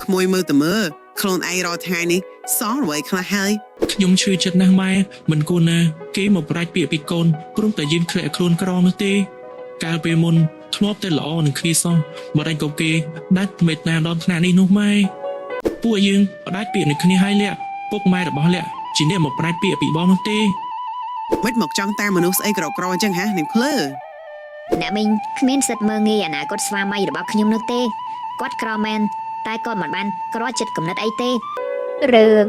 ក្មួយមើលទៅមើលខ្លួនឯងរាល់ថ្ងៃនេះសល់អ្វីខ្លះហើយ ខ្ញុំឈឺចិត្តណាស់ម៉ែមិនគួរណាគេមកប្រាច់ពាក្យពីកូនព្រមតែយើងធ្លាក់ខ្លួនក្រនោះទេកាលពេលមុនធ្លាប់តែល្អនឹងគ្នាសោះបរិញក៏គេដាច់មេត្តាដល់ថ្នាក់នេះនោះម៉ែពួកយើងផ្ដាច់ពាក្យនឹងគ្នាហើយលាក់ពុកម៉ែរបស់លាក់ជាអ្នកមកប្រាច់ពាក្យពីបងនោះទេ មិនមកចង់តាមមនុស្សស្អីក្រក្រអញ្ចឹងហ៎នាងភ្លើ អ្នកមីងគ្មានសិទ្ធិមើងងាយអនាគតស្វាមីរបស់ខ្ញុំនោះទេគាត់ក្រមែនតែគាត់មិនបានក្រចិត្តកំណត់អីទេ រឿង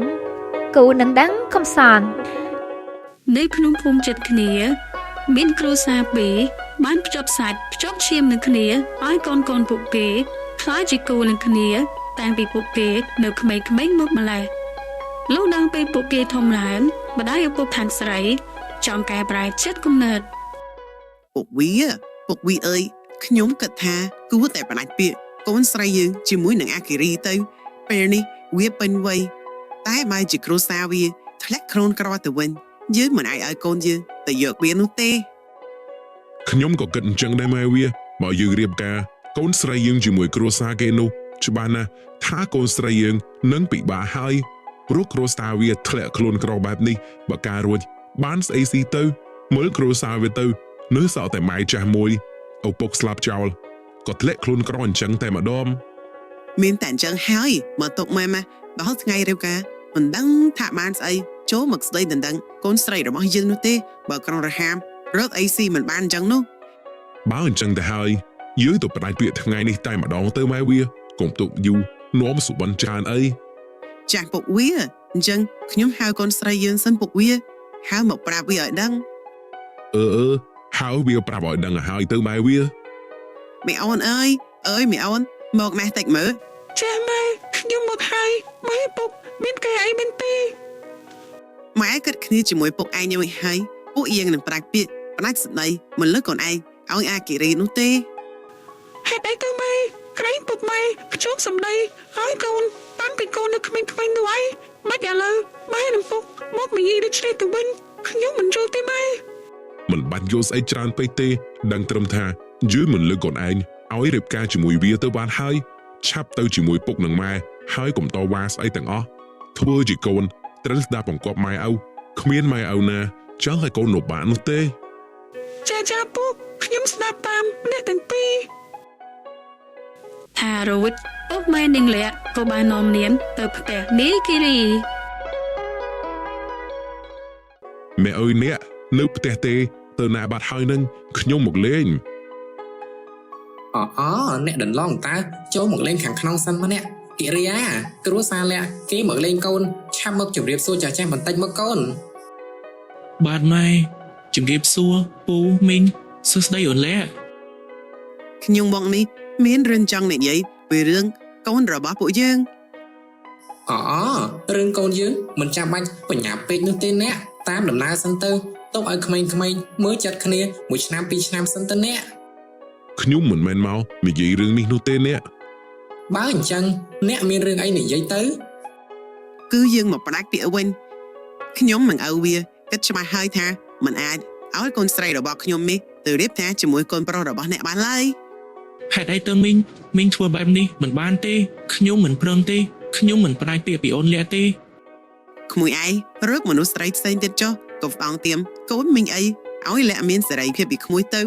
គូនឹងដឹងកំសត់ នៅក្នុងភូមិចិត្តគ្នាមានគ្រួសារពីរបានភ្ជាប់សាច់ភ្ជាប់ឈាមនឹងគ្នាឲ្យកូនកូនពួកគេខ្លាចជាគូនឹងគ្នាតាំងពីពួកគេនៅក្មេងៗមកម្ល៉េះលុះដល់ពេលពួកគេធំឡើងម្ដាយឪពុកខាងស្រីចង់កែប្រែចិត្តគំនិត ពុកវាអើយខ្ញុំគិតថាគួរតែផ្ដាច់ពាក្យកូនស្រីយើងជាមួយនឹងអាគិរីទៅពេលនេះវាពេញវ័យតែបែរជាគ្រួសារវាធ្លាក់ខ្លួនក្រទៅវិញយើងមិនអាចឲ្យកូនយើងទៅយកវានោះទេ ខ្ញុំក៏គិតអញ្ចឹងដែរម៉ែវាបើយើងរៀបការកូនស្រីយើងជាមួយគ្រួសារគេនោះច្បាស់ណាស់ថាកូនស្រីយើងនឹងពិបាកហើយព្រោះគ្រួសារវាធ្លាក់ខ្លួនក្របែបនេះបើការរួចបានស្អីស៊ីទៅមើលគ្រួសារវាទៅនៅសល់តែម៉ែចាស់មួយឪពុកស្លាប់ចោលក៏ធ្លាក់ខ្លួនក្រអញ្ចឹងតែម្ដង មានតែអញ្ចឹងហើយមកទុកម៉ែម៉ាដល់ថ្ងៃរៀបការមិនដឹងថាបានស្អីចូលមកស្ដីដណ្ដឹងកូនស្រីរបស់យើងនោះទេបើក្រុងរហាមរកអីស៊ីមិនបានអញ្ចឹងនោះ បើអញ្ចឹងទៅហើយយើងទៅផ្ដាច់ពាក្យថ្ងៃនេះតែម្ដងទៅម៉ែវាកុំទុកយូរនាំសុបិនច្រើនអី ចាស់ពុកវាអញ្ចឹងខ្ញុំហៅកូនស្រីយើងសិនពុកវាហៅមកប្រាប់វាឲ្យដឹង ហៅវាប្រាប់ឲ្យដឹងឲ្យហើយទៅម៉ែវា មីអូនអើយមីអូនមកណែតិចមើល ចាម៉ែខ្ញុំមកហើយម៉ែពុកមានគេអីមែនទេ ម៉ែគិតគ្នាជាមួយពុកឯងយ៉ាងម៉េចហើយពួកយើងនឹងផ្ដាច់ពាក្យផ្ដាច់ស្ដីមិនលើកកូនឯងឲ្យអាគិរីនោះទេ ហេតុអីទៅម៉ែក្រែងពុកម៉ែខ្ជុំសម្ដីហើយកូនតាំងពីកូននៅក្មេងៗនោះឯងមិនឥឡូវម៉ែនឹងពុកមកនិយាយដូចឆ្លេតទៅវិញខ្ញុំមិនយល់ទេម៉ែ មិនបាច់យល់ស្អីច្រើនពេកទេដឹងត្រឹមថាយើងមិនលើកកូនឯងឲ្យរៀបការជាមួយវាទៅបានហើយឆាប់ទៅជាមួយពុកនឹងម៉ែហើយកុំតវ៉ាស្អីទាំងអស់ធ្វើជាកូនត្រូវស្ដាប់បង្គាប់ម៉ែឪគ្មានម៉ែឪណាចង់ឲ្យកូននៅបាននោះទេ ចាពុកខ្ញុំស្ដាប់តាមអ្នកទាំងពីរថារវិតពុកម៉ែនិងលាក់ក៏បាននាំនាងទៅផ្ទះនាយគិរី ម៉ែអើយអ្នកនៅផ្ទះទេទៅណាបាត់ហើយនឹងខ្ញុំមកលេង អ្នកដន្លងតើចូលមកលេងខាងក្នុងសិនមកអ្នកគិរិយាគ្រួសារលាក់គេមកលេងកូនឆាប់មកជម្រាបសួរចាស់បន្តិចមកកូន បាទម៉ែជំរាបសួរពូមីងសួស្ដីអូនលាក់ ខ្ញុំបងនេះមានរឿងចង់និយាយពីរឿងកូនរបស់ពួកយើង រឿងកូនយើងមិនចាំបាច់បញ្ញាពេកនោះទេអ្នកតាមដំណើរសិនទៅទុកឲ្យក្មេងៗមើលចិត្តគ្នា1ឆ្នាំ2ឆ្នាំសិនទៅអ្នក ខ្ញុំមិនមែនមកនិយាយរឿងនេះនោះទេអ្នក បើអញ្ចឹងអ្នកមានរឿងអីនិយាយទៅ គឺយើងមកផ្ដាច់ពាក្យវិញខ្ញុំនឹងឲ្យវាគិតច្បាស់ហើយថាមិនអាចឲ្យកូនស្រីរបស់ខ្ញុំនេះទៅរៀបការជាមួយកូនប្រុសរបស់អ្នកបានឡើយ ហេតុអីទៅមីងធ្វើបែបនេះមិនបានទេខ្ញុំមិនព្រមទេខ្ញុំមិនផ្ដាច់ពាក្យពីអូនលាក់ទេ ក្មួយឯងរកមនុស្សស្រីផ្សេងទៀតចុះក៏ផ្អងទៀមកូនមីងអីឲ្យលាក់មានសេរីភាពពីក្មួយទៅ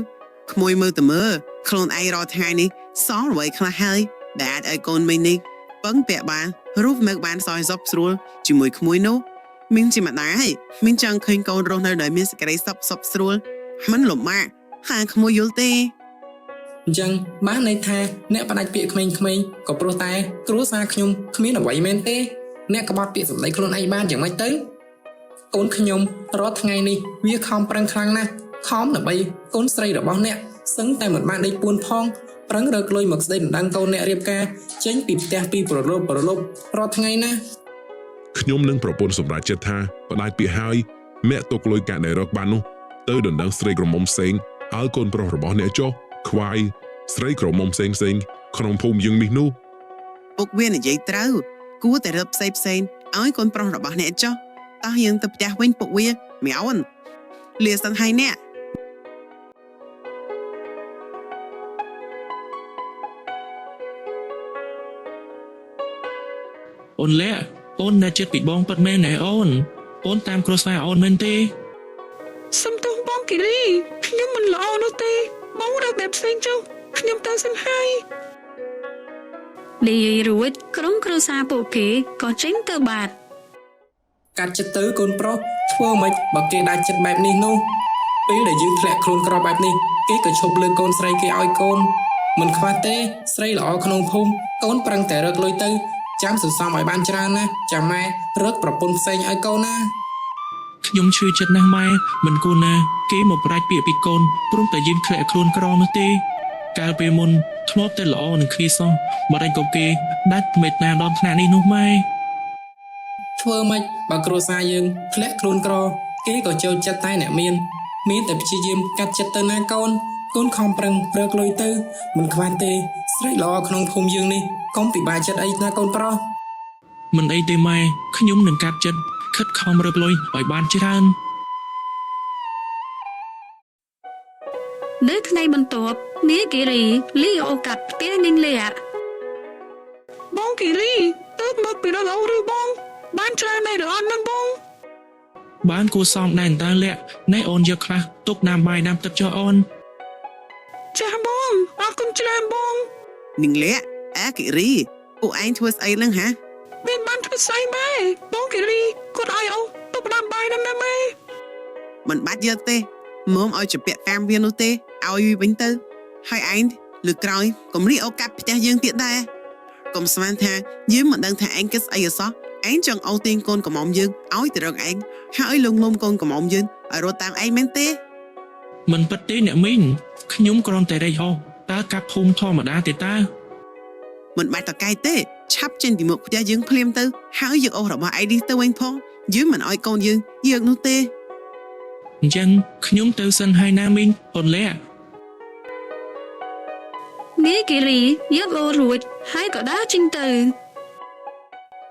ក្មួយមើលទៅមើលខ្លួនឯងរាល់ថ្ងៃនេះសល់អ្វីខ្លះហើយដែលអាចឲ្យកូនមីងនេះពឹងពាក់បានរូបមើលបានសោយសពស្រួលជាមួយក្មួយនោះមីងជាម្ដាយមីងចង់ឃើញកូនរស់នៅដោយមានសេចក្តីសុខស្រួលមិនលំបាកហាក្មួយយល់ទេ អញ្ចឹងបានន័យថាអ្នកផ្ដាច់ពាក្យក្មេងៗក៏ព្រោះតែគ្រួសារខ្ញុំគ្មានអ្វីមែនទេអ្នកក្បត់ពាក្យសម្ដីខ្លួនឯងបានយ៉ាងម៉េចទៅកូនខ្ញុំរាល់ថ្ងៃនេះវាខំប្រឹងខ្លាំងណាស់ខំដើម្បីកូនស្រីរបស់អ្នកសឹងតែមិនបានដេកពួនផងប្រឹងរកលុយមកស្ដីដណ្ដឹងកូនអ្នករៀបការចេញពីផ្ទះពីប្រឡប់រាល់ថ្ងៃណា ខ្ញុំនឹងប្រពន្ធសម្រាប់ចិត្តថាផ្ដាច់ពាក្យហើយអ្នកទុកលុយកាក់ដែលរកបាននោះទៅដណ្ដឹងស្រីក្រមុំផ្សេងឲ្យកូនប្រុសរបស់អ្នកចុះខ្វាយស្រីក្រមុំផ្សេងក្នុងភូមិយើងនេះនោះ ពុកវានិយាយត្រូវគួរតែរកផ្សេងឲ្យកូនប្រុសរបស់អ្នកចុះតោះយើងទៅផ្ទះវិញពុកវាមីអូនលាសិនហើយអ្នក អ អូនលាក់អូនដែលចិត្តពីបងពិតមែនណែអូនតាមគ្រួសារអូនមែនទេ សំទោសបងគិរីខ្ញុំមិនល្អនោះទេបងរើបែបផ្សេងចុះខ្ញុំទៅសិនហើយនិយាយរួចក្រុមគ្រួសារពួកគេក៏ចេញទៅបាត់ កាត់ចិត្តទៅកូនប្រុសធ្វើម៉េចបើគេដាច់ចិត្តបែបនេះនោះពេលដែលយើងធ្លាក់ខ្លួនក្របែបនេះគេក៏ឈប់លើកូនស្រីគេឲ្យកូនមិនខ្វះទេស្រីល្អក្នុងភូមិកូនប្រឹងតែរកលុយទៅចាំសន្សំឲ្យបានច្រើនណាចាំម៉ែរកប្រពន្ធផ្សេងឲ្យកូនណា ខ្ញុំឈឺចិត្តណាស់ម៉ែមិនគួរណាគេមកប្រាច់ពាក្យពីកូនព្រមតែយើងធ្លាក់ខ្លួនក្រនោះទេកាលពេលមុនធ្លាប់តែល្អនឹងគ្នាសោះបើរែងក៏គេដាច់មេត្តាដល់ថ្នាក់នេះនោះម៉ែ ធ្វើម៉េចបើគ្រួសារយើងធ្លាក់ខ្លួនក្រគេក៏ចូលចិត្តតែអ្នកមានតែព្យាយាមកាត់ចិត្តទៅណាកូនកូនខំប្រឹងរកលុយទៅមិនខ្វះទេស្រីល្អក្នុងភូមិយើងនេះកុំពិបាកចិត្តអីណាកូនប្រុស មិនអីទេម៉ែខ្ញុំនឹងកាត់ចិត្តខិតខំរកលុយឲ្យបានច្រើន នៅថ្ងៃបន្ទាប់នាយគិរីលីអូកាត់ផ្ទះនាងលីអាបងគិរីទៅមកពីរកអូឬបងបានច្រើនមែនឬអត់នឹងបង បានគួរសមដែរតើលាក់ណែអូនយកខ្លះទុកដាំបាយដាំទឹកចុះអូន ចាស់បងអរគុណច្រើនបង នាងលាក់អាគិរីពួកឯងធ្វើស្អីនឹងហ៎ មានបានធ្វើស្អីម៉ែបងគិរីគាត់ឲ្យអូទុកដាំបាយណាម៉ែ មិនបាច់យកទេមុំឲ្យជពាក់តាមវានោះទេឲ្យវិញទៅហើយឯងលើក្រោយកុំរីអូកាត់ផ្ទះយើងទៀតដែរកុំស្មានថាយើងមិនដឹងថាឯងគិតស្អីអសោះឯងចង់អូទាញកូនកំមុំយើងឲ្យទៅរកឯងហើយលងមុំកូនកំមុំយើងឲ្យរត់តាមឯងមែនទេ មិនពិតទេអ្នកមីងខ្ញុំគ្រាន់តែរែកហោតើកាប់ភូមិធម្មតាទេតើ មិនបាច់តកែទេឆាប់ចេញពីមុខផ្ទះយើងភ្លាមទៅហើយយកអូសរបស់ឯងនេះទៅវិញផងយើងមិនឲ្យកូនយើងយកនោះទេ អញ្ចឹងខ្ញុំទៅសិនហើយណាមីងអូនលាក់ នាយគិរីយកអូរួចហើយក៏ដើរចេញទៅ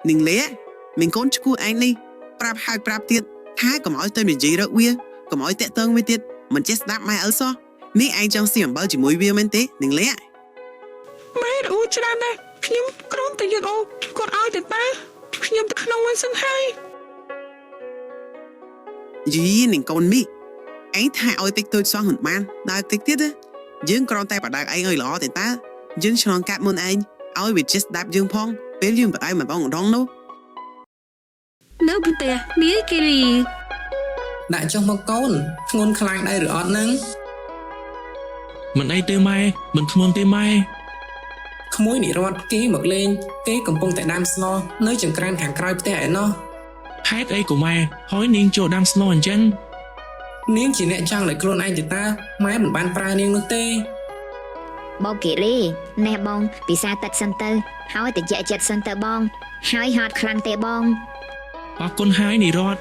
នាងលាក់មានកូនឈ្គួឯងនេះប្រាប់ហើយប្រាប់ទៀតថាកុំឲ្យទៅនិយាយរកវាកុំឲ្យតាក់ទងវាទៀតមិនចេះស្ដាប់ម៉ែឪសោះនេះឯងចង់ស៊ីអំបិលជាមួយវាមែនទេនាងលាក់ ម៉ែអូច្រើនណាស់ខ្ញុំគ្រាន់តែយកអូគាត់ឲ្យទៅតាខ្ញុំទៅក្នុងវិញសិនហើយ យីនាងកូនមីឯងថាឲ្យតិចតួចសោះមិនបានដើរតិចទៀតទេយើងគ្រាន់តែបដៅឯងឲ្យល្អទេតាយើងឆ្លងកាត់មុនឯងឲ្យវាចេះស្ដាប់យើងផងពេលយើងបដៅមិនបងដងនោះ នៅផ្ទះនាយគិរី ដាក់ចុះមកកូនធ្ងន់ខ្លាំងដែរឬអត់ហ្នឹង មិនអីទេម៉ែមិនធ្ងន់ទេម៉ែ ក្មួយនិរ័តគេមកលេងគេកំពុងតែដាំស្លនៅចង្ក្រានខាងក្រោយផ្ទះឯណោះ ហេតុអីក៏ម៉ែហើយនាងចូលដាំស្នូអញ្ចឹង នាងជាអ្នកចង់ឲ្យខ្លួនឯងទេតាម៉ែមិនបានប្រើនាងនោះទេ បងគិរីណែបងពិសាទឹកសិនទៅហើយតិចចិត្តសិនទៅបងហើយហត់ខ្លាំងទេបង អរគុណហើយនិរ័ត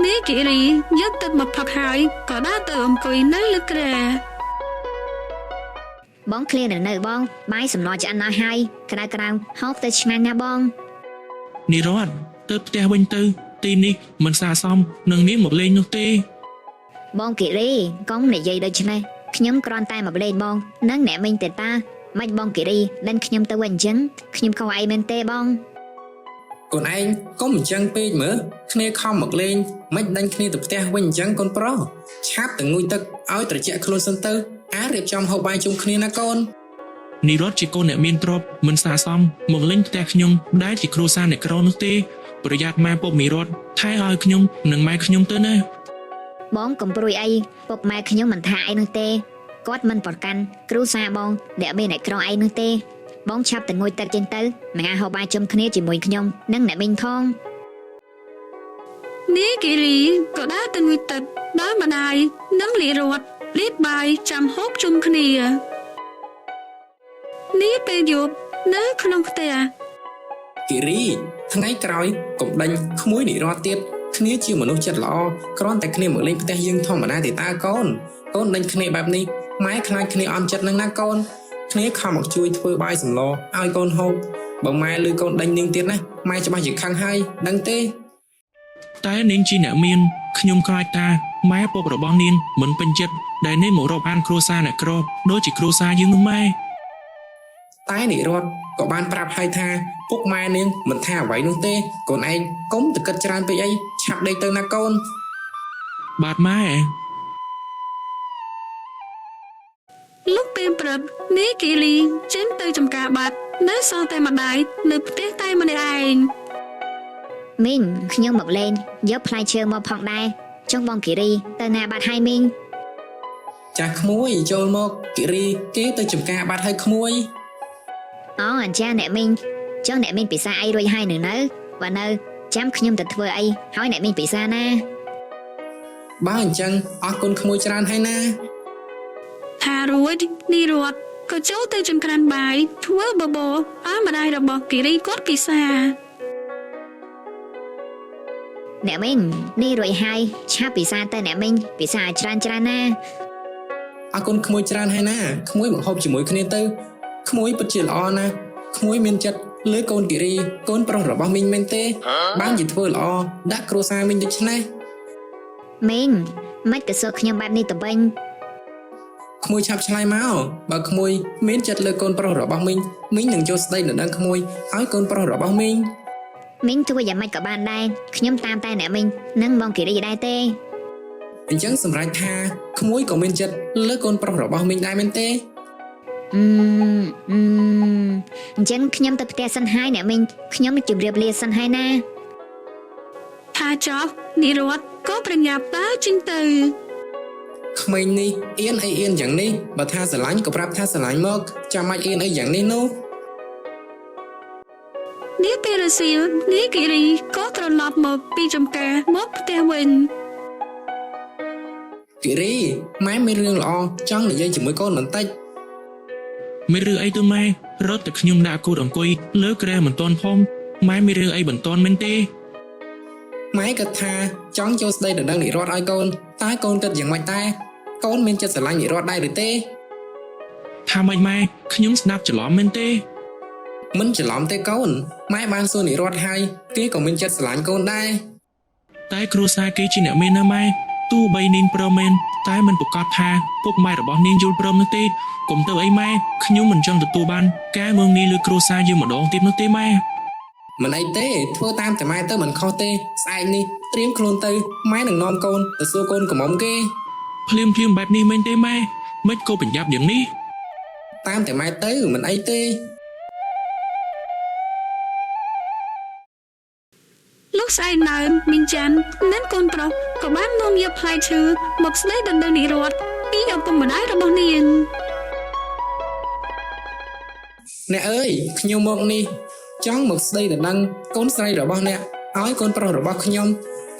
នាយគិរីយកទឹកមកផឹកហើយក៏ដើរទៅអង្គុយនៅលើគ្រែ បងឃ្លាននៅបងបាយសំណឆ្អិនអស់ហើយក្រៅហូបទៅឆ្ងាញ់ណាបង និរ័តទៅផ្ទះវិញទៅទីនេះមិនស័ក្តិសមនឹងនាងមកលេងនោះទេ បងគិរីកុំនិយាយដូចនេះខ្ញុំគ្រាន់តែមកលេងបងនិងអ្នកមីងទេតាមិនបងគិរីដេញខ្ញុំទៅវិញអញ្ចឹងខ្ញុំខុសអីមែនទេបង កូនឯងកុំអញ្ចឹងពេកមើលគ្នាខំមកលេងមិនដេញគ្នាទៅផ្ទះវិញអញ្ចឹងកូនប្រុសឆាប់ទៅងូតទឹកឲ្យត្រជាក់ខ្លួនសិនទៅអារៀបចំហូបបាយជុំគ្នាណាកូន និរ័តជាកូនអ្នកមានទ្រព្យមិនស័ក្តិសមមកលេងផ្ទះខ្ញុំដែលជាគ្រួសារអ្នកក្រនោះទេប្រយ័ត្នម៉ែពុកនិរ័តថែឲ្យខ្ញុំនិងម៉ែខ្ញុំទៅណា បងកុំព្រួយអីពុកម៉ែខ្ញុំមិនថាអីនោះទេគាត់មិនប្រកាន់គ្រូសាបងដែលមានអ្នកក្រអីនោះទេបងឆាប់ទៅងូតទឹកចេញទៅមកហូបបាយជុំគ្នាជាមួយខ្ញុំនិងអ្នកមីងផង នាយគិរីក៏ដើរទៅងូតទឹកដោយម្ដាយនិងលីរត់រៀបបាយចាំហូបជុំគ្នានាយពេលយប់នៅក្នុងផ្ទះ គិរីថ្ងៃក្រោយកុំដេញក្មួយនិរ័តទៀតគ្នាជាមនុស្សចិត្តល្អគ្រាន់តែគ្នាមកលេងផ្ទះយើងធម្មតាទេតាកូនកូនដេញគ្នាបែបនេះម៉ែខ្លាចគ្នាអន់ចិត្តនឹងណាកូនគ្នាខំមកជួយធ្វើបាយសម្លឲ្យកូនហូបបើម៉ែលឺកូនដេញនាងទៀតណាម៉ែច្បាស់ជាខឹងហើយដឹងទេ តែនាងជាអ្នកមានខ្ញុំខ្លាចតាម៉ែពុករបស់នាងមិនពេញចិត្តដែលនាងមករកអានគ្រួសារអ្នកក្រដូចជាគ្រួសារយើងនោះម៉ែ តែនិរតក៏បានប្រាប់ហើយថាពុកម៉ែនាងមិនថាអ្វីនោះទេកូនឯងកុំទៅគិតច្រើនពេកអីឆាប់ដេកទៅណាកូន បាទម៉ែ lúc bên prập ní kỳ ly trên từ trong cả bát nếu so tay mặt đáy nửa tiếc tay mà này ai មីងខ្ញុំមកលេងយកផ្លែឈើមកផងដែរចង់បងគិរីទៅណាបាត់ហើយមីង ចាស់ក្មួយចូលមកគិរីគេទៅចំការបាត់ហើយក្មួយ អូអញ្ចឹងអ្នកមីងចង់អ្នកមីងពិសាអីរួចហើយនៅបើនៅចាំខ្ញុំទៅធ្វើអីហើយអ្នកមីងពិសាណា បើអញ្ចឹងអរគុណក្មួយច្រើនហើយណា thà rồi đi ruột có chỗ từ trong khăn bài thua bờ bò á mà đây là bò kỳ ri cốt kỳ xa អ្នកមីងនេះរួចហើយឆាប់ពិសាទៅអ្នកមីងពិសាច្រើនណា អរគុណក្មួយច្រើនហើយណាក្មួយមកហូបជាមួយគ្នាទៅក្មួយពិតជាល្អណាស់ក្មួយមានចិត្តលើកូនគិរីកូនប្រុសរបស់មីងមែនទេបានជាធ្វើល្អដាក់គ្រួសារមីងដូច្នេះ មីងមិនក៏សួរខ្ញុំបែបនេះទៅវិញ ក្មួយឆាប់ឆ្លើយមកបើក្មួយមានចិត្តលើកូនប្រុសរបស់មីងមីងនឹងចូលស្ដីនៅនឹងក្មួយឲ្យកូនប្រុសរបស់មីង មីងធ្វើយ៉ាងម៉េចក៏បានដែរខ្ញុំតាមតែអ្នកមីងនិងបងគិរីដែរទេ អញ្ចឹងសម្រាប់ថាក្មួយក៏មានចិត្តលើកូនប្រុសរបស់មីងដែរមែនទេ អញ្ចឹងខ្ញុំទៅផ្ទះសិនហើយអ្នកមីងខ្ញុំជម្រាបលាសិនហើយណា thà chó đi ruột cóប្រញាប់តើចេញទៅ ក្មេងនេះអៀនអីអៀនយ៉ាងនេះបើថាស្រឡាញ់ក៏ប្រាប់ថាស្រឡាញ់មកចាំមិនអៀនអីយ៉ាងនេះនោះ នេះពេលរសៀលនេះគិរីក៏ត្រឡប់មកពីចំការមកផ្ទះវិញ គិរីម៉ែមានរឿងល្អចង់និយាយជាមួយកូនបន្តិច មានរឿងអីទៅម៉ែរត់តែខ្ញុំដាក់កូនអង្គុយលើក្រែមិនទាន់ផងម៉ែមានរឿងអីមិនទាន់មែនទេ ម៉ែគិតថាចង់ចូលស្ដីដណ្ដឹងនិរតឲ្យកូនតែកូនគិតយ៉ាងម៉េចដែរកូនមានចិត្តស្រឡាញ់និរតដែរឬទេ ថាម៉េចម៉ែខ្ញុំស្ដាប់ច្រឡំមែនទេ មិនច្រឡំទេកូនម៉ែបានសួរនិរតហើយគេក៏មានចិត្តស្រឡាញ់កូនដែរ តែគ្រួសារគេជាអ្នកមានណាម៉ែទោះបីនាងព្រមមែនតែមិនប្រកាសថាពុកម៉ែរបស់នាងយល់ព្រមនោះទេកុំទៅអីម៉ែខ្ញុំមិនចង់ទទួលបានការមើងងាយលើគ្រួសារយើងម្ដងទៀតនោះទេម៉ែ មិនអីទេធ្វើតាមតែម៉ែទៅមិនខុសទេស្អែកនេះត្រៀមខ្លួនទៅម៉ែនឹងនាំកូនទៅសួរកូនកំមុំគេ ភ្លាមបែបនេះមែនទេម៉ែមិនក៏ប្រញាប់យ៉ាងនេះ តាមតែម៉ែទៅមិនអីទេ lúc say nở mình chán nên con pro có bán nông nghiệp hai chữ một sấy đần đần đi ruột đi ở cùng mà đái ra bao niên អ្នកអើយខ្ញុំមកនេះចង់មកស្ដីដណ្ដឹងកូនស្រីរបស់អ្នកឲ្យកូនប្រុសរបស់ខ្ញុំ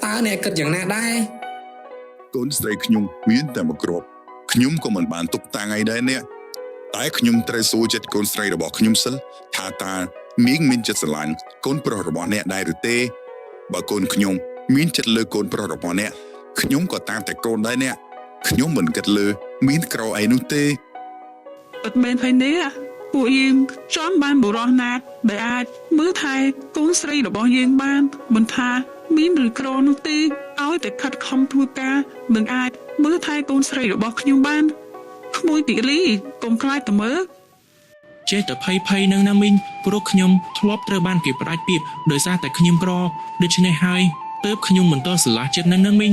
តើអ្នកគិតយ៉ាងណាដែរ កូនស្រីខ្ញុំមានតែមួយគ្រាប់ខ្ញុំក៏មិនបានទុកតាំងអីដែរអ្នកតែខ្ញុំត្រូវសួរចិត្តកូនស្រីរបស់ខ្ញុំសិនថាតើមីងមានចិត្តស្រឡាញ់កូនប្រុសរបស់អ្នកដែរឬទេបើកូនខ្ញុំមានចិត្តលើកូនប្រុសរបស់អ្នកខ្ញុំក៏តាមតែកូនដែរអ្នកខ្ញុំមិនគិតលើមានក្រអីនោះទេ អត់មែនហើយនេះពួកយើងចង់បានបុរសណាត់ដែលអាចមើលថែកូនស្រីរបស់យើងបានមិនថាមានឬក្រនោះទេឲ្យតែខិតខំធ្វើការនឹងអាចមើលថែកូនស្រីរបស់ខ្ញុំបានក្មួយទីលីកុំខ្លាចតែមើល ចេះតែភ័យនឹងណាមីងព្រោះខ្ញុំធ្លាប់ត្រូវបានគេផ្ដាច់ពាក្យដោយសារតែខ្ញុំក្រដូច្នេះហើយទើបខ្ញុំមិនតស្រឡះចិត្តនឹងមីង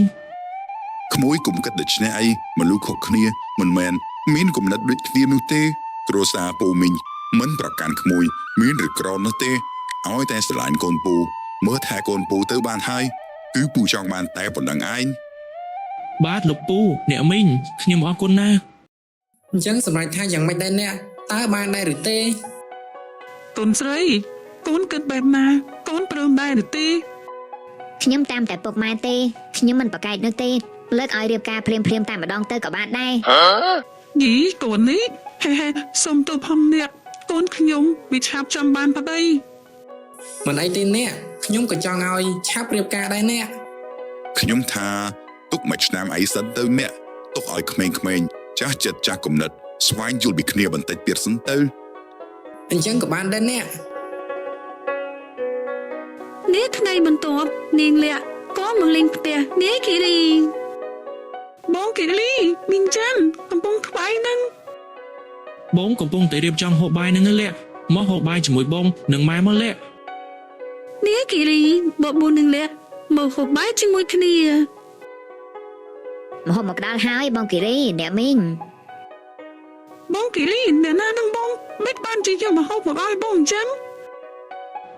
ក្មួយគុំគិតដូច្នេះអីមនុស្សខុសគ្នាមិនមែនមានគំនិតដូចគ្នានោះទេគ្រួសារពូមីងមិនប្រកាន់ក្មួយមានឬក្រនោះទេឲ្យតែស្រឡាញ់កូនពូមើលថែកូនពូទៅបានហើយគឺពូចង់បានតែប៉ុណ្្នឹងឯង បាទលោកពូអ្នកមីងខ្ញុំអរគុណណាស់ អញ្ចឹងសម្រាប់ថាយ៉ាងម៉េចដែរអ្នកតើបានដែរឬទេ កូនស្រីកូនគិតបែបណាកូនព្រមដែរឬទេ ខ្ញុំតាមតែពុកម៉ែទេខ្ញុំមិនប្រកែកនោះទេលើកឲ្យរៀបការភ្លាមតែម្ដងទៅក៏បានដែរ យីកូននេះហេសុំទៅផងអ្នកកូនខ្ញុំវាឆាប់ចាំបានប្តី មិនអីទេអ្នកខ្ញុំក៏ចង់ឲ្យឆាប់រៀបការដែរអ្នក ខ្ញុំថាទុកមួយឆ្នាំអីសិនទៅអ្នកទុកឲ្យក្មេងៗចាស់ចិត្តចាស់គំនិតស្វែងយល់ពីគ្នាបន្តិចទៀតសិនទៅ អញ្ចឹងក៏បានដែរអ្នក នេះថ្ងៃបន្ទាប់នាងលាក់ក៏មកលេងផ្ទះនាងគិរី បងគិលីមីងចាន់កំពុងខ្វាយនឹង បងកំពុងតែរៀបចំហូបបាយនឹងលាក់ មកហូបបាយជាមួយបងនិងម៉ែមកលាក់ នេះគិរីបបួននឹងលាក់មកហូបបាយជាមួយគ្នា មកហូបមកដល់ហើយបងគិរីអ្នកមីង បងគិរីអ្នកណានឹងបងមិនបានជាយកមកហូបមកឲ្យបងអញ្ចឹង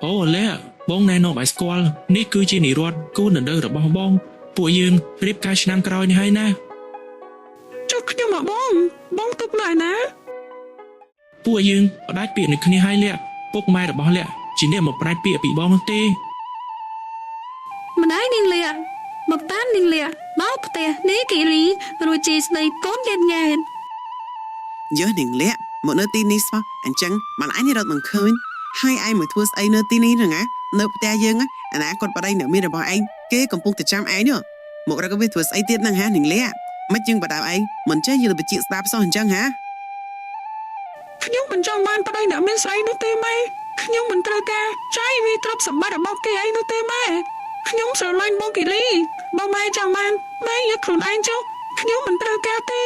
អូលាក់បងណែនាំឲ្យស្គាល់នេះគឺជានិរដ្ឋគូនដៅរបស់បងពួកយើងរៀបការឆ្នាំក្រោយនេះហើយណា ចុះខ្ញុំមកបងទុកនៅឯណា ពួកយើងផ្ដាច់ពាក្យនឹងគ្នាហើយលាក់ពុកម៉ែរបស់លាក់ជាអ្នកមកផ្ដាច់ពាក្យពីបងនោះទេ ម្ដាយនាងលាក់មកតាមនាងលាក់ដល់ផ្ទះនេះគិរីរួចជាស្ដីកូនញ៉ែន យើនាងលាក់មកនៅទីនេះសោះអញ្ចឹងបានអញរត់មិនឃើញហើយឯងមកធ្វើស្អីនៅទីនេះហ្នឹងណានៅផ្ទះយើងអាណាគាត់បដិអ្នកមានរបស់ឯងគេកំពុងតែចាំឯងនោះមករកវាធ្វើស្អីទៀតហ្នឹងហានាងលាក់មិនយើងបដៅឯងមិនចេះយល់បច្ចេកស្ដាប់សោះអញ្ចឹងហា ខ្ញុំមិនចង់បានប្តីអ្នកមានស្រីនោះទេម៉ែខ្ញុំមិនត្រូវការចាយវាទ្រព្យសម្បត្តិរបស់គេឯងនោះទេម៉ែខ្ញុំស្រឡាញ់បងគិរីបើម៉ែចង់បានម៉ែយកខ្លួនឯងចុះខ្ញុំមិនត្រូវការទេ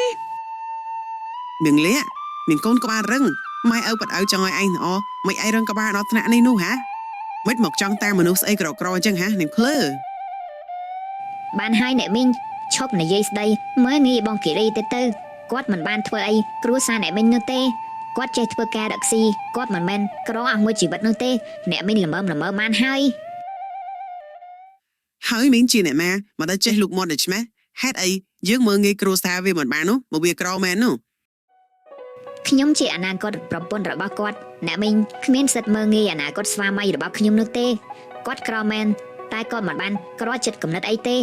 នាងលាក់នាងកូនក្បាលរឹងម៉ែឪបដៅចង់ឲ្យឯងល្អមិនឯងរឹងក្បាលដល់ថ្នាក់នេះនោះហាមិនមកចង់តាមមនុស្សស្អីក្រក្រអញ្ចឹងហានាងភ្លើ បានហើយអ្នកមីងឈប់និយាយស្ដីមើលងាយបងគិរីទៅគាត់មិនបានធ្វើអីគ្រួសារអ្នកមីងនោះទេគាត់ចេះធ្វើការរកស៊ីគាត់មិនមែនក្រអស់មួយជីវិតនោះទេអ្នកមីងល្មមបានហើយ ហើយមីងជាអ្នកម៉ាមកដល់ចេះលូកមាត់ដូច្នេះហេតុអីយើងមើងងាយគ្រួសារវាមិនបាននោះមកវាក្រមែននោះ ខ្ញុំជាអនាគតប្រពន្ធរបស់គាត់អ្នកមីងគ្មានសិទ្ធិមើងងាយអនាគតស្វាមីរបស់ខ្ញុំនោះទេគាត់ក្រមែនតែគាត់មិនបានក្រចិត្តកំណត់អីទេ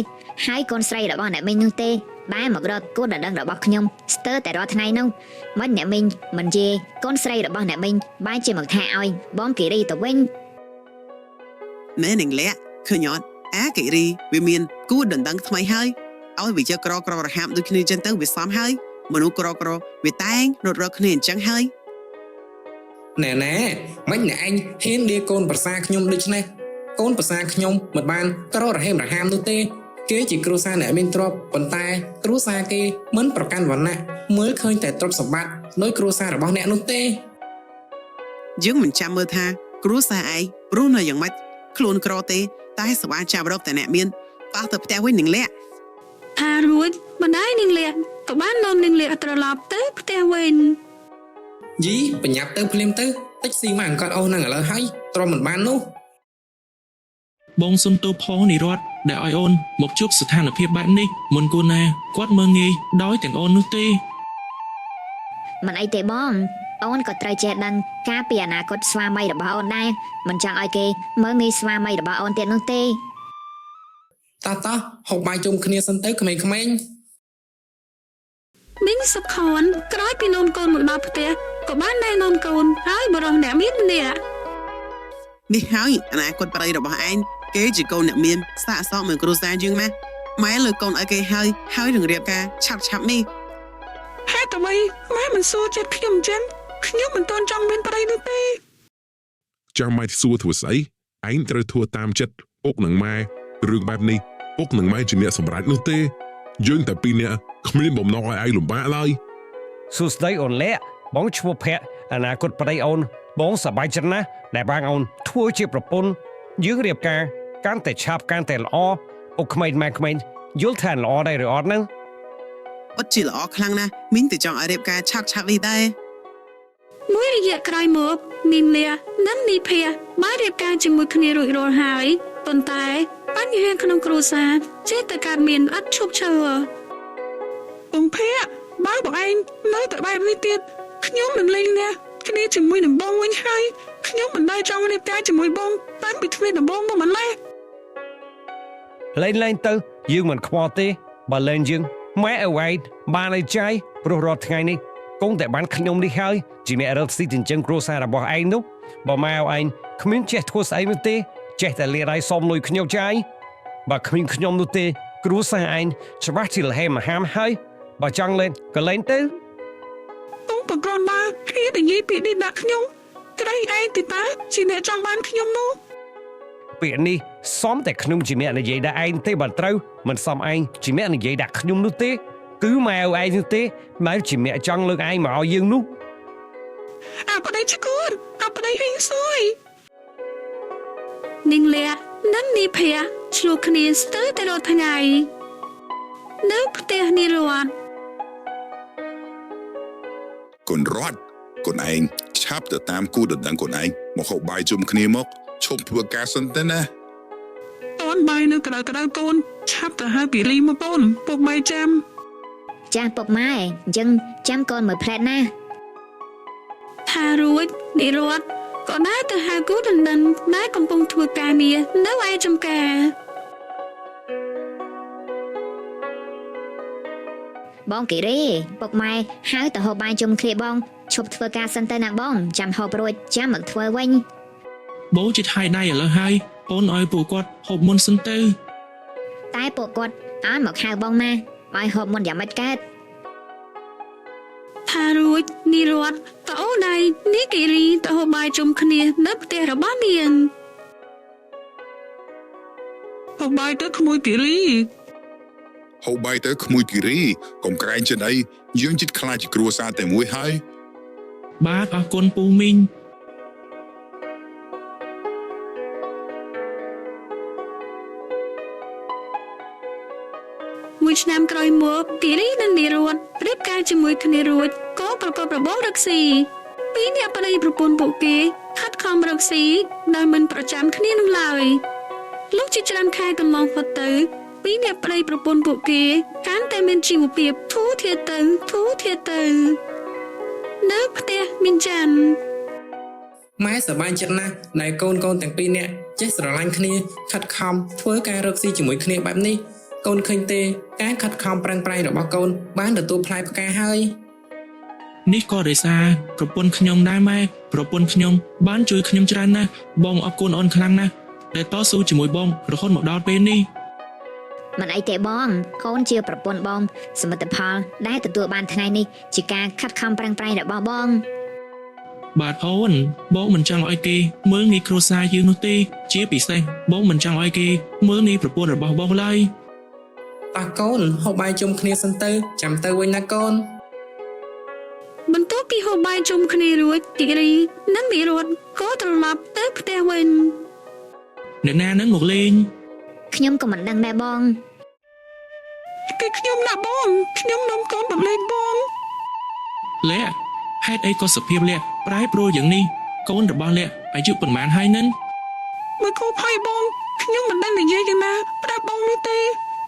ហើយកូនស្រីរបស់អ្នកមីងនោះទេដែលមករកគូដណ្ដឹងរបស់ខ្ញុំស្ទើរតែរាល់ថ្ងៃនោះមិនអ្នកមីងមិនជាកូនស្រីរបស់អ្នកមីងបែរជាមកថាឲ្យបងគិរីទៅវិញ ណែនាងលាក់ឃើញអត់អាគិរីវាមានគូដណ្ដឹងថ្មីហើយឲ្យវាយកក្ររហាមដូចគ្នាចឹងទៅវាសមហើយមនុស្សក្រវាតែងរត់រកគ្នាអញ្ចឹងហើយ ណែមិនអ្នកឯងហ៊ានលាកូនប្រសាខ្ញុំដូចនេះកូនប្រសាខ្ញុំមិនបានក្ររហេមរហាមនោះទេគេជាគ្រួសារអ្នកមានទ្រព្យប៉ុន្តែគ្រួសារគេមិនប្រកាន់វណ្ណៈមើលឃើញតែទ្រព្យសម្បត្តិដោយគ្រួសាររបស់អ្នកនោះទេ យើងមិនចាំមើលថាគ្រួសារឯងព្រោះនៅយ៉ាងម៉េចខ្លួនក្រទេតែសប្បាយចាប់រកតែអ្នកមានតោះទៅផ្ទះវិញនាងលាក់ ថារួចម្ដាយនាងលាក់ក៏បាននាំនាងលាក់ត្រឡប់ទៅផ្ទះវិញ យីបញ្ញាប់ទៅភ្លាមទៅតិចស៊ីមកអង្កត់អូសនឹងឥឡូវហើយទ្រាំមិនបាននោះ បងសុំទោសផងនិរដ្ឋដែលឲ្យអូនមកជួបស្ថានភាពបែបនេះមុនគូណាគាត់មើងងាយដោយទាំងអូននោះទេ មិនអីទេបងអូនក៏ត្រូវចេះដឹងការពីអនាគតស្វាមីរបស់អូនដែរមិនចង់ឲ្យគេមើងងាយស្វាមីរបស់អូនទៀតនោះទេ តោះហូបបាយជុំគ្នាសិនទៅក្មេងៗ មីងសុខខនក្រោយពីនោមកូនមកដល់ផ្ទះក៏បានណែនាំកូនហើយបរិះអ្នកមានម្នាក់ នេះហើយអនាគតប្តីរបស់ឯងគេជាកូនអ្នកមានសាកសពមើលគ្រួសារយើងម៉ែលើកូនឲ្យគេហើយនឹងរៀបការឆាប់នេះ ហេតុអ្វីម៉ែមិនសួរចិត្តខ្ញុំអញ្ចឹងខ្ញុំមិនទាន់ចង់មានប្តីនោះទេ ចាំម៉ែសួរធ្វើស្អីឯងត្រូវធ្វើតាមចិត្តពុកនិងម៉ែរឿងបែបនេះពុកនិងម៉ែជាអ្នកសម្រេចនោះទេយើងតែពីរនាក់គ្មានបំណងឲ្យឯងលំបាកឡើយ សួស្ដីអូនលាក់បងឈ្មោះភ័ក្រអនាគតប្តីអូនបងសប្បាយចិត្តណាស់ដែលបានអូនធ្វើជាប្រពន្ធយើងរៀបការកាន់តែឆាប់កាន់តែល្អអូក្មេងម៉ែក្មេងយល់ថាល្អដែរឬអត់ហ្នឹង អត់ជាល្អខ្លាំងណាស់មីងទៅចង់ឲ្យរៀបការឆាប់នេះដែរ មួយរយៈក្រោយមកនាងលាក់និងនីភាបានរៀបការជាមួយគ្នារួចរាល់ហើយប៉ុន្តែបញ្ហាក្នុងគ្រួសារចេះតែកើតមានអត់ឈប់ឈរ បងភ័ក្របើបងឯងនៅតែបែបនេះទៀតខ្ញុំនឹងលេងលះគ្នាជាមួយនឹងបងវិញហើយខ្ញុំមិនដែលចង់រៀបការជាមួយបងតាំងពីថ្ងៃដំបូងមកម្ល៉េះ លេងទៅយើងមិនខ្វល់ទេបើលេងយើងម៉ែអើឯងបានឲ្យចាយព្រោះរាល់ថ្ងៃនេះគង់តែបានខ្ញុំនេះហើយជាអ្នករកស៊ីចិញ្ចឹមគ្រួសាររបស់ឯងនោះបើម៉ែឯងគ្មានចេះធ្វើស្អីនោះទេចេះតែលាដៃសុំលុយខ្ញុំចាយបើគ្មានខ្ញុំនោះទេគ្រួសារឯងច្បាស់ជាលហេមហាមហើយបើចង់លេងក៏លេងទៅ បងប្រកបមកគ្នានិយាយពីនេះដាក់ខ្ញុំក្រៃឯងទីតាជាអ្នកចង់បានខ្ញុំនោះ ពាក្យនេះសមតែខ្ញុំជាអ្នកនិយាយដាក់ឯងទេបើត្រូវមិនសមឯងជាអ្នកនិយាយដាក់ខ្ញុំនោះទេគឺម៉ែឯងនោះទេម៉ែជាអ្នកចង់លើកឯងមកឲ្យយើងនោះ អាប្តីឈួតអា ប្តីវិញសួយ នាងលះនិងនីភ័ក្រឆ្លោះគ្នាស្ទើរតែរាល់ថ្ងៃនៅផ្ទះនាយរតន៍ កូនរត់កូនឯងឆាប់ទៅតាមគូដណ្ដឹងកូនឯងមកហូបបាយជុំគ្នាមកឈប់ធ្វើការសិនទៅណា តនបាយនៅក្រៅកូនឆាប់ទៅហៅគិរីមកកូនពុកម៉ែចាំ ចាស់ពុកម៉ែអញ្ចឹងចាំកូនមើលផ្លែតណា ថារួចនាយរតន៍ក៏ដើរទៅហៅគូដណ្ដឹងដែលកំពុងធ្វើការងារនៅឯចំការ បងគិរីពុកម៉ែហៅទៅហូបបាយជុំគ្នាបងឈប់ធ្វើការសិនទៅណាបងចាំហូបរួចចាំមកធ្វើវិញ បងជិតហើយដៃឥឡូវហើយអូនឲ្យពួកគាត់ហូបមុនសិនទៅ តែពួកគាត់ឲ្យមកហៅបងណាឲ្យហូបមុនយ៉ាងម៉េចកើត ថារួចនាយរតន៍ក៏អូនដៃនាយគិរីទៅហូបបាយជុំគ្នានៅផ្ទះរបស់នាង ហូបបាយទៅក្មួយគិរី ហូបបាយទៅក្មួយគិរីកុំក្រែងចិនអីយើងជិតខ្លាចជាគ្រួសារតែមួយហើយ បាទអរគុណពូមីង មួយឆ្នាំក្រោយមកគិរីនិងនាយរតន៍រៀបការជាមួយគ្នារួចក៏ប្រកបរបររកស៊ីពីរអ្នកប្តីប្រពន្ធពួកគេខិតខំរកស៊ីដោយមិនប្រចាំគ្នានោះឡើយលោកជាច្រើនខែកន្លងផុតទៅពីរអ្នកប្តីប្រពន្ធពួកគេកាន់តែមានជីវភាពធូរធារទៅនៅផ្ទះមានច័ន្ទ ម៉ែសប្បាយចិត្តណាស់ដែលកូនទាំងពីរនាក់ចេះស្រឡាញ់គ្នាខិតខំធ្វើការរកស៊ីជាមួយគ្នាបែបនេះកូនឃើញទេការខិតខំប្រឹងប្រែងរបស់កូនបានទទួលផ្លែផ្កាហើយ នេះក៏ដោយសារប្រពន្ធខ្ញុំដែរម៉ែប្រពន្ធខ្ញុំបានជួយខ្ញុំច្រើនណាស់បងអរគុណអូនខ្លាំងណាស់ដែលតស៊ូជាមួយបងរហូតមកដល់ពេលនេះ មិនអីទេបងកូនជាប្រពន្ធបងសមិទ្ធផលដែលទទួលបានថ្ងៃនេះជាការខិតខំប្រឹងប្រែងរបស់បង បាទអូនបងមិនចង់ឲ្យគេមើលងាយគ្រួសារយើងនោះទេជាពិសេសបងមិនចង់ឲ្យគេមើលងាយប្រពន្ធរបស់បងឡើយ តោះកូនហូបបាយជុំគ្នាសិនទៅចាំទៅវិញណាកូន បន្ទាប់ពីហូបបាយជុំគ្នារួចគិរីនិងនាយរតន៍ក៏ត្រឡប់ទៅផ្ទះវិញ អ្នកណានឹងមកលេង ខ្ញុំក៏មិនដឹងដែរបង គឺខ្ញុំណាបងខ្ញុំនាំកូនមកលេងបង លះហេតុអីក៏សុភាពលះប្រែប្រួលយ៉ាងនេះកូនរបស់លះអាយុប៉ុន្មានហើយនឹង មើលគូផៃបងខ្ញុំមិនដឹងនិយាយយ៉ាងណាប្រាប់បងនេះទេ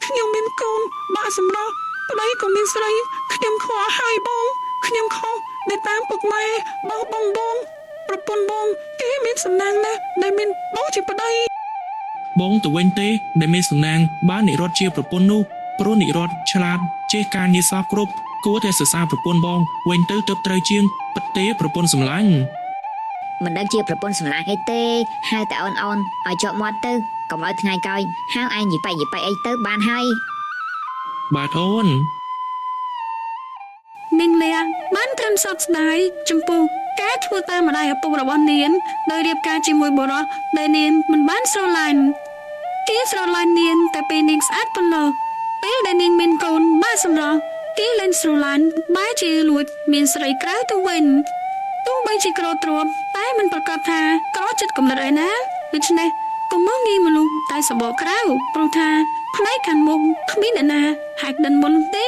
ខ្ញុំមានកូនបាក់សម្រស់ប្តីក៏មានស្រីខ្ញុំខកហើយបងខ្ញុំខុសដែលតាមពុកម៉ែបងប្រពន្ធបងគេមានសំណាងណាស់ដែលមានបងជាប្តី បងទៅវិញទេដែលមានសំណាងបាននិរតជាប្រពន្ធនោះព្រោះនិរតឆ្លាតចេះការងារសពគ្រប់គួរតែសរសើរប្រពន្ធបងវិញទៅទើបត្រូវជាងពិតទេប្រពន្ធសម្លាញ់ មិនដឹងជាប្រពន្ធសម្លាញ់អីទេហៅតែអូនឲ្យជាប់មាត់ទៅកុំឲ្យថ្ងៃក្រោយហៅឯងយីប៉ៃអីទៅបានហើយ បាទអូន នាងលះបានត្រឹមសោកស្ដាយចំពោះការធ្វើតាមម្ដាយឪពុករបស់នាងដោយរៀបការជាមួយបុរសដែលនាងមិនបានស្រឡាញ់គេស្រឡាញ់នាងតែពេលនាងស្អាតប៉ុណ្ណោះពេលដែលនាងមានកូនបានសម្រស់គេលែងស្រឡាញ់បែរជាលួចមានស្រីក្រៅទៅវិញទោះបីជាក្រទ្រាំតែមិនប្រកាសថាក្រចិត្តកំណត់ឯណាដូច្នេះកុំមកងាយមនុស្សតែសបកក្រៅព្រោះថាផ្នែកខាងមុខគ្មានអ្នកណាហាក់ដឹងមុនទេ